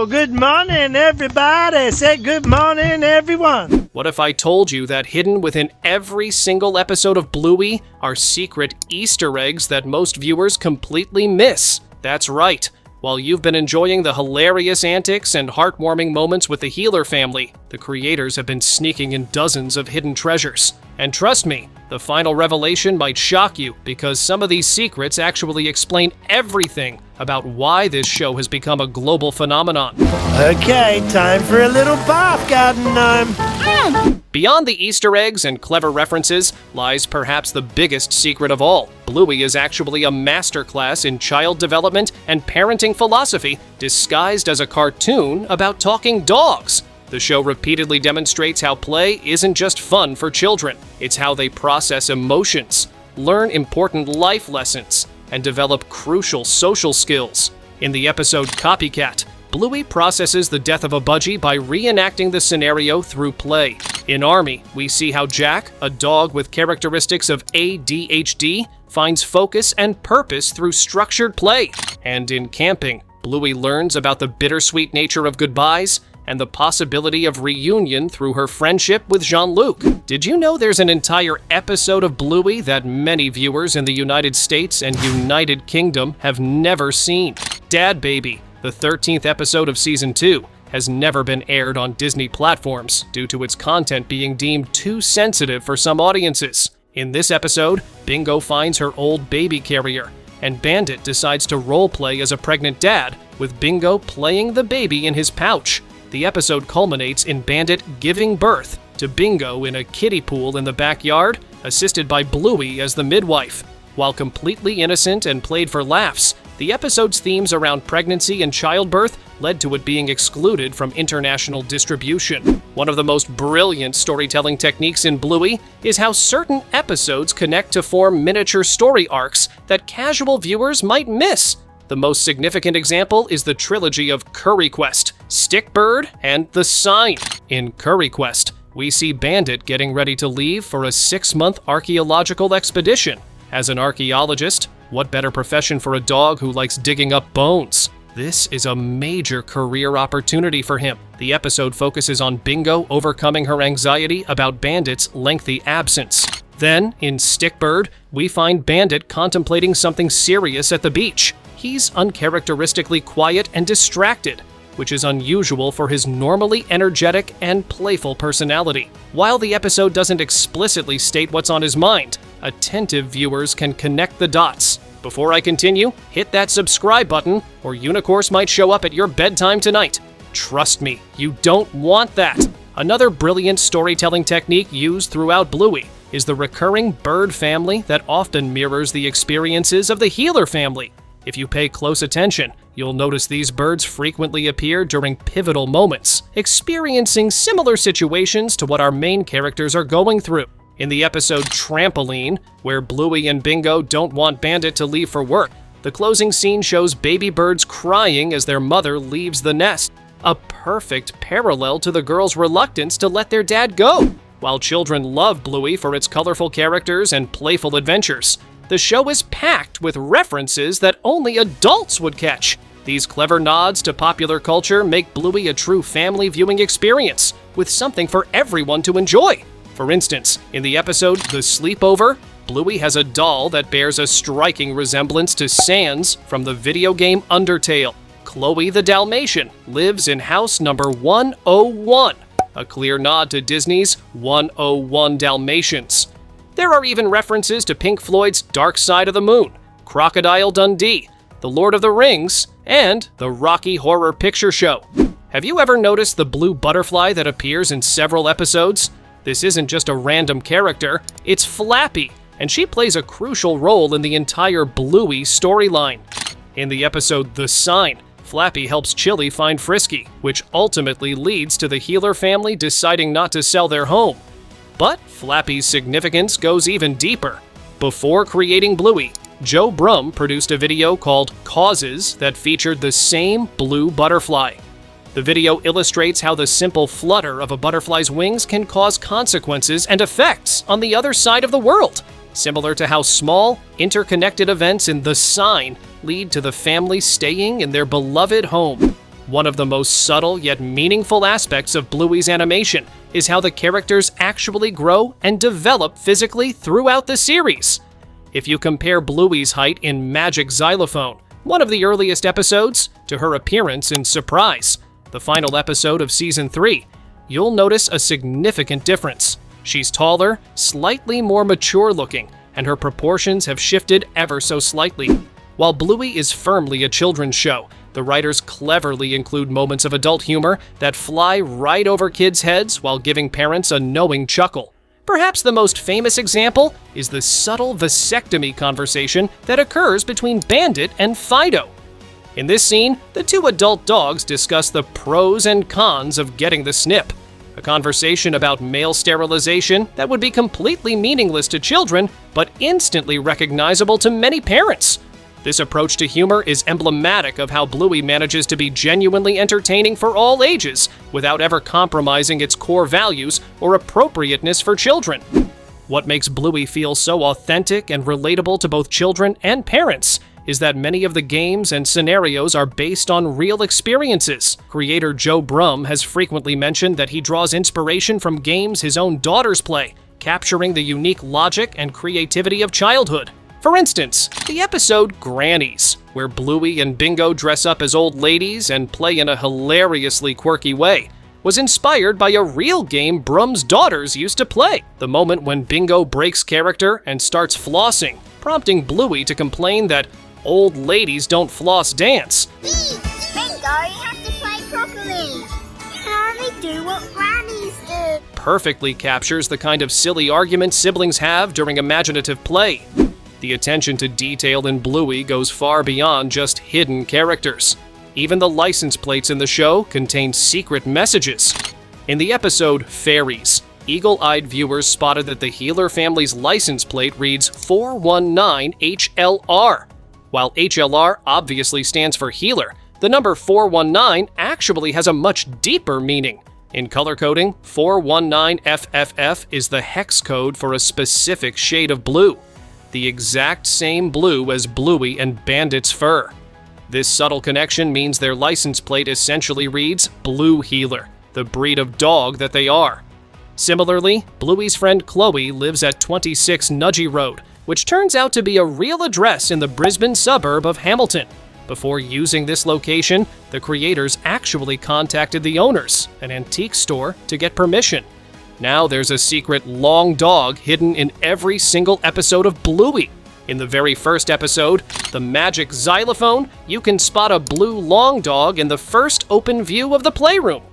Oh, good morning, everybody. Say good morning, everyone. What if I told you that hidden within every single episode of Bluey are secret Easter eggs that most viewers completely miss? That's right. While you've been enjoying the hilarious antics and heartwarming moments with the Healer family, the creators have been sneaking in dozens of hidden treasures. And trust me, the final revelation might shock you because some of these secrets actually explain everything about why this show has become a global phenomenon. Okay, time for a little bath, garden gnome. Beyond the Easter eggs and clever references lies perhaps the biggest secret of all. Bluey is actually a masterclass in child development and parenting philosophy disguised as a cartoon about talking dogs. The show repeatedly demonstrates how play isn't just fun for children. It's how they process emotions, learn important life lessons, and develop crucial social skills. In the episode Copycat, Bluey processes the death of a budgie by reenacting the scenario through play. In Army, we see how Jack, a dog with characteristics of ADHD, finds focus and purpose through structured play. And in Camping, Bluey learns about the bittersweet nature of goodbyes and the possibility of reunion through her friendship with Jean-Luc. Did you know there's an entire episode of Bluey that many viewers in the United States and United Kingdom have never seen? Dad Baby, the 13th episode of Season 2, has never been aired on Disney platforms due to its content being deemed too sensitive for some audiences. In this episode, Bingo finds her old baby carrier, and Bandit decides to roleplay as a pregnant dad, with Bingo playing the baby in his pouch. The episode culminates in Bandit giving birth to Bingo in a kiddie pool in the backyard, assisted by Bluey as the midwife. While completely innocent and played for laughs, the episode's themes around pregnancy and childbirth led to it being excluded from international distribution. One of the most brilliant storytelling techniques in Bluey is how certain episodes connect to form miniature story arcs that casual viewers might miss. The most significant example is the trilogy of Curry Quest, Stick Bird, and The Sign. In Curry Quest, we see Bandit getting ready to leave for a 6-month archaeological expedition. As an archaeologist, what better profession for a dog who likes digging up bones? This is a major career opportunity for him. The episode focuses on Bingo overcoming her anxiety about Bandit's lengthy absence. Then, in Stick Bird, we find Bandit contemplating something serious at the beach. He's uncharacteristically quiet and distracted, which is unusual for his normally energetic and playful personality. While the episode doesn't explicitly state what's on his mind, attentive viewers can connect the dots. Before I continue, hit that subscribe button, or Unicorse might show up at your bedtime tonight. Trust me, you don't want that. Another brilliant storytelling technique used throughout Bluey is the recurring bird family that often mirrors the experiences of the Healer family. If you pay close attention, you'll notice these birds frequently appear during pivotal moments, experiencing similar situations to what our main characters are going through. In the episode Trampoline, where Bluey and Bingo don't want Bandit to leave for work, the closing scene shows baby birds crying as their mother leaves the nest, a perfect parallel to the girls' reluctance to let their dad go. While children love Bluey for its colorful characters and playful adventures, the show is packed with references that only adults would catch. These clever nods to popular culture make Bluey a true family viewing experience, with something for everyone to enjoy. For instance, in the episode The Sleepover, Bluey has a doll that bears a striking resemblance to Sans from the video game Undertale. Chloe the Dalmatian lives in house number 101, a clear nod to Disney's 101 Dalmatians. There are even references to Pink Floyd's Dark Side of the Moon, Crocodile Dundee, The Lord of the Rings, and the Rocky Horror Picture Show. Have you ever noticed the blue butterfly that appears in several episodes? This isn't just a random character, it's Flappy, and she plays a crucial role in the entire Bluey storyline. In the episode The Sign, Flappy helps Chili find Frisky, which ultimately leads to the Healer family deciding not to sell their home. But Flappy's significance goes even deeper. Before creating Bluey, Joe Brum produced a video called Causes that featured the same blue butterfly. The video illustrates how the simple flutter of a butterfly's wings can cause consequences and effects on the other side of the world, similar to how small, interconnected events in The Sign lead to the family staying in their beloved home. One of the most subtle yet meaningful aspects of Bluey's animation is how the characters actually grow and develop physically throughout the series. If you compare Bluey's height in Magic Xylophone, one of the earliest episodes, to her appearance in Surprise, the final episode of Season 3, you'll notice a significant difference. She's taller, slightly more mature-looking, and her proportions have shifted ever so slightly. While Bluey is firmly a children's show, the writers cleverly include moments of adult humor that fly right over kids' heads while giving parents a knowing chuckle. Perhaps the most famous example is the subtle vasectomy conversation that occurs between Bandit and Fido. In this scene, the two adult dogs discuss the pros and cons of getting the snip, a conversation about male sterilization that would be completely meaningless to children, but instantly recognizable to many parents. This approach to humor is emblematic of how Bluey manages to be genuinely entertaining for all ages without ever compromising its core values or appropriateness for children. What makes Bluey feel so authentic and relatable to both children and parents is that many of the games and scenarios are based on real experiences. Creator Joe Brum has frequently mentioned that he draws inspiration from games his own daughters play, capturing the unique logic and creativity of childhood. For instance, the episode Grannies, where Bluey and Bingo dress up as old ladies and play in a hilariously quirky way, was inspired by a real game Brum's daughters used to play. The moment when Bingo breaks character and starts flossing, prompting Bluey to complain that old ladies don't floss dance. Bingo, you have to play properly. You can only do what grannies do. Perfectly captures the kind of silly arguments siblings have during imaginative play. The attention to detail in Bluey goes far beyond just hidden characters. Even the license plates in the show contain secret messages. In the episode Fairies, eagle-eyed viewers spotted that the Healer family's license plate reads 419HLR. While HLR obviously stands for Healer, the number 419 actually has a much deeper meaning. In color coding, 419FFF is the hex code for a specific shade of blue, the exact same blue as Bluey and Bandit's fur. This subtle connection means their license plate essentially reads Blue Healer, the breed of dog that they are. Similarly, Bluey's friend Chloe lives at 26 Nudgee Road, which turns out to be a real address in the Brisbane suburb of Hamilton. Before using this location, the creators actually contacted the owners, an antique store, to get permission. Now there's a secret long dog hidden in every single episode of Bluey. In the very first episode, The Magic Xylophone, you can spot a blue long dog in the first open view of the playroom.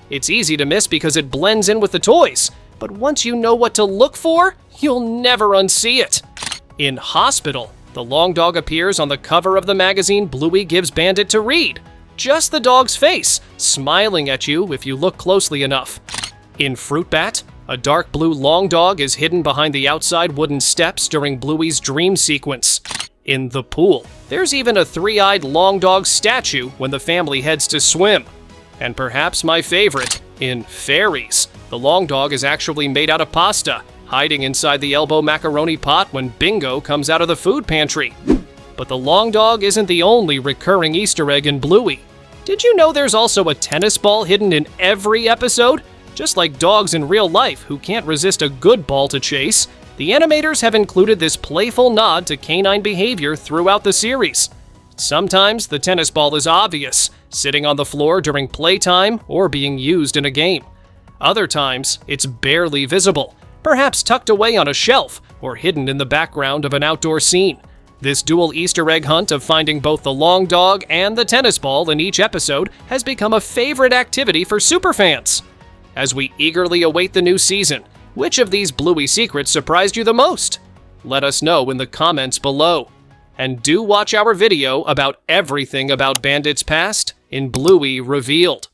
It's easy to miss because it blends in with the toys, but once you know what to look for, you'll never unsee it. In Hospital, the long dog appears on the cover of the magazine Bluey gives Bandit to read. Just the dog's face, smiling at you if you look closely enough. In Fruit Bat, a dark blue long dog is hidden behind the outside wooden steps during Bluey's dream sequence. In The Pool, there's even a three-eyed long dog statue when the family heads to swim. And perhaps my favorite, in Fairies, the long dog is actually made out of pasta, hiding inside the elbow macaroni pot when Bingo comes out of the food pantry. But the long dog isn't the only recurring Easter egg in Bluey. Did you know there's also a tennis ball hidden in every episode? Just like dogs in real life who can't resist a good ball to chase, the animators have included this playful nod to canine behavior throughout the series. Sometimes the tennis ball is obvious, sitting on the floor during playtime or being used in a game. Other times, it's barely visible, perhaps tucked away on a shelf or hidden in the background of an outdoor scene. This dual Easter egg hunt of finding both the long dog and the tennis ball in each episode has become a favorite activity for superfans. As we eagerly await the new season, which of these Bluey secrets surprised you the most? Let us know in the comments below. And do watch our video about everything about Bandit's past in Bluey Revealed.